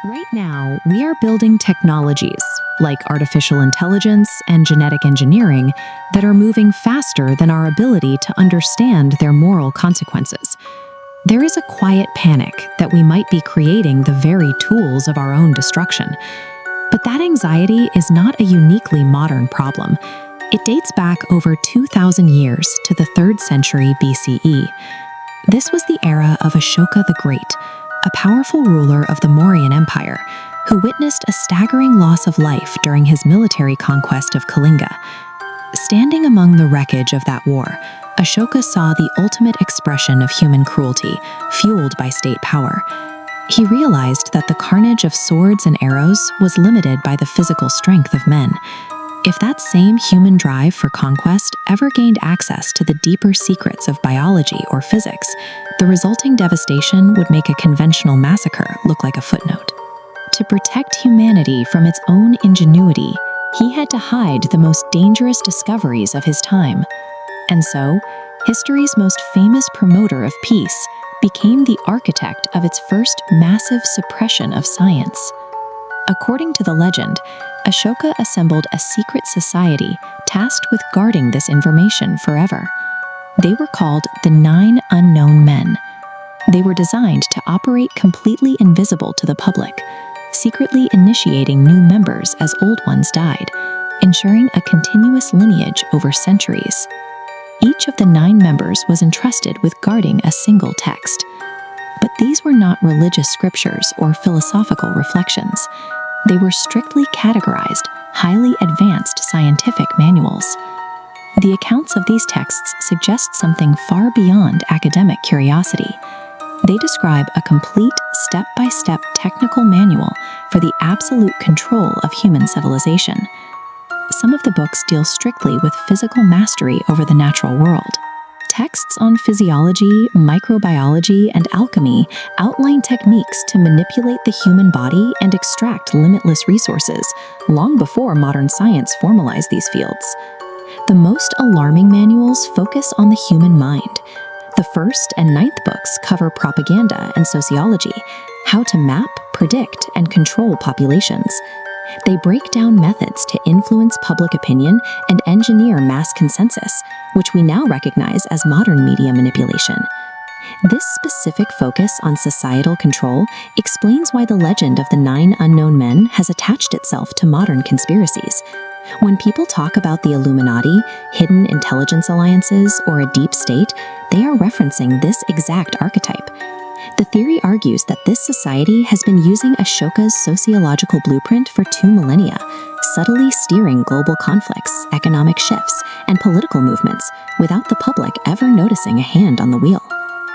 Right now, we are building technologies like artificial intelligence and genetic engineering that are moving faster than our ability to understand their moral consequences. There is a quiet panic that we might be creating the very tools of our own destruction. But that anxiety is not a uniquely modern problem. It dates back over 2,000 years to the 3rd century BCE. This was the era of Ashoka the Great, a powerful ruler of the Mauryan Empire, who witnessed a staggering loss of life during his military conquest of Kalinga. Standing among the wreckage of that war, Ashoka saw the ultimate expression of human cruelty, fueled by state power. He realized that the carnage of swords and arrows was limited by the physical strength of men. If that same human drive for conquest ever gained access to the deeper secrets of biology or physics, the resulting devastation would make a conventional massacre look like a footnote. To protect humanity from its own ingenuity, he had to hide the most dangerous discoveries of his time. And so, history's most famous promoter of peace became the architect of its first massive suppression of science. According to the legend, Ashoka assembled a secret society tasked with guarding this information forever. They were called the 9 Unknown Men. They were designed to operate completely invisible to the public, secretly initiating new members as old ones died, ensuring a continuous lineage over centuries. Each of the 9 members was entrusted with guarding a single text. But these were not religious scriptures or philosophical reflections. They were strictly categorized, highly advanced scientific manuals. The accounts of these texts suggest something far beyond academic curiosity. They describe a complete, step-by-step technical manual for the absolute control of human civilization. Some of the books deal strictly with physical mastery over the natural world. Texts on physiology, microbiology, and alchemy outline techniques to manipulate the human body and extract limitless resources, long before modern science formalized these fields. The most alarming manuals focus on the human mind. The 1st and 9th books cover propaganda and sociology, how to map, predict, and control populations. They break down methods to influence public opinion and engineer mass consensus, which we now recognize as modern media manipulation. This specific focus on societal control explains why the legend of the 9 Unknown Men has attached itself to modern conspiracies. When people talk about the Illuminati, hidden intelligence alliances, or a deep state, they are referencing this exact archetype. The theory argues that this society has been using Ashoka's sociological blueprint for 2 millennia, subtly steering global conflicts, economic shifts, and political movements without the public ever noticing a hand on the wheel.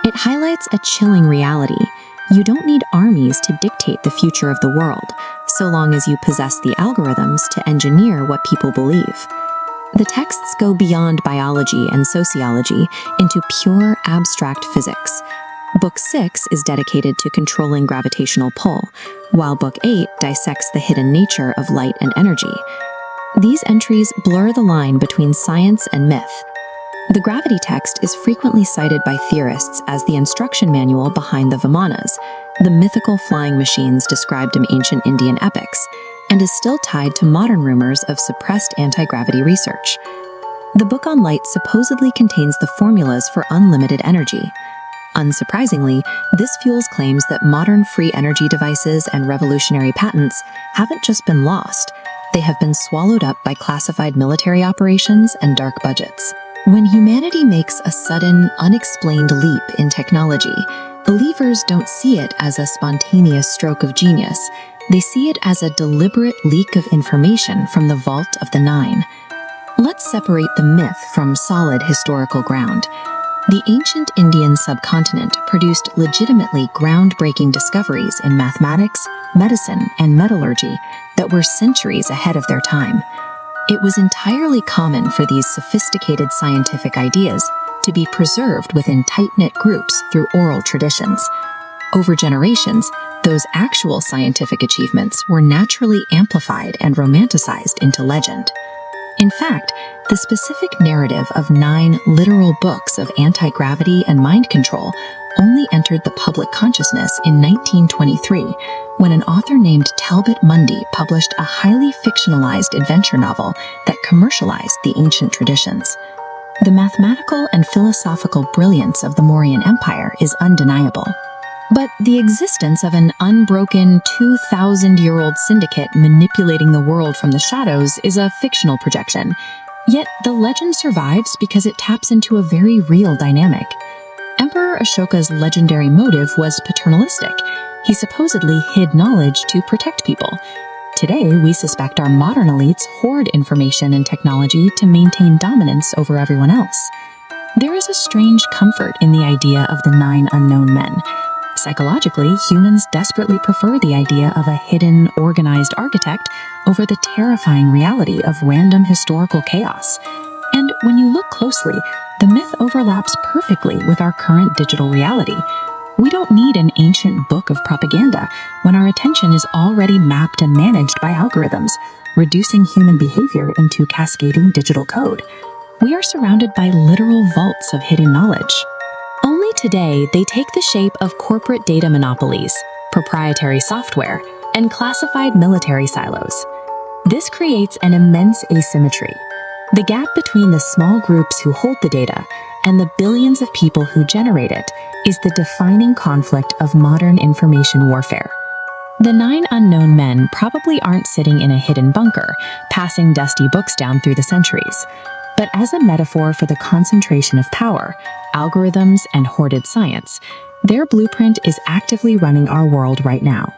It highlights a chilling reality. You don't need armies to dictate the future of the world, so long as you possess the algorithms to engineer what people believe. The texts go beyond biology and sociology into pure abstract physics. Book 6 is dedicated to controlling gravitational pull, while Book 8 dissects the hidden nature of light and energy. These entries blur the line between science and myth. The gravity text is frequently cited by theorists as the instruction manual behind the Vimanas, the mythical flying machines described in ancient Indian epics, and is still tied to modern rumors of suppressed anti-gravity research. The book on light supposedly contains the formulas for unlimited energy. Unsurprisingly, this fuels claims that modern free energy devices and revolutionary patents haven't just been lost, they have been swallowed up by classified military operations and dark budgets. When humanity makes a sudden, unexplained leap in technology, believers don't see it as a spontaneous stroke of genius. They see it as a deliberate leak of information from the vault of the 9. Let's separate the myth from solid historical ground. The ancient Indian subcontinent produced legitimately groundbreaking discoveries in mathematics, medicine, and metallurgy that were centuries ahead of their time. It was entirely common for these sophisticated scientific ideas to be preserved within tight-knit groups through oral traditions. Over generations, those actual scientific achievements were naturally amplified and romanticized into legend. In fact, the specific narrative of 9 literal books of anti-gravity and mind control only entered the public consciousness in 1923, when an author named Talbot Mundy published a highly fictionalized adventure novel that commercialized the ancient traditions. The mathematical and philosophical brilliance of the Mauryan Empire is undeniable. But the existence of an unbroken 2,000-year-old syndicate manipulating the world from the shadows is a fictional projection. Yet the legend survives because it taps into a very real dynamic. Emperor Ashoka's legendary motive was paternalistic. He supposedly hid knowledge to protect people. Today, we suspect our modern elites hoard information and technology to maintain dominance over everyone else. There is a strange comfort in the idea of the 9 unknown men. Psychologically, humans desperately prefer the idea of a hidden, organized architect over the terrifying reality of random historical chaos. And when you look closely, the myth overlaps perfectly with our current digital reality. We don't need an ancient book of propaganda when our attention is already mapped and managed by algorithms, reducing human behavior into cascading digital code. We are surrounded by literal vaults of hidden knowledge. Only today, they take the shape of corporate data monopolies, proprietary software, and classified military silos. This creates an immense asymmetry. The gap between the small groups who hold the data and the billions of people who generate it is the defining conflict of modern information warfare. The 9 unknown men probably aren't sitting in a hidden bunker, passing dusty books down through the centuries. But as a metaphor for the concentration of power, algorithms, and hoarded science, their blueprint is actively running our world right now.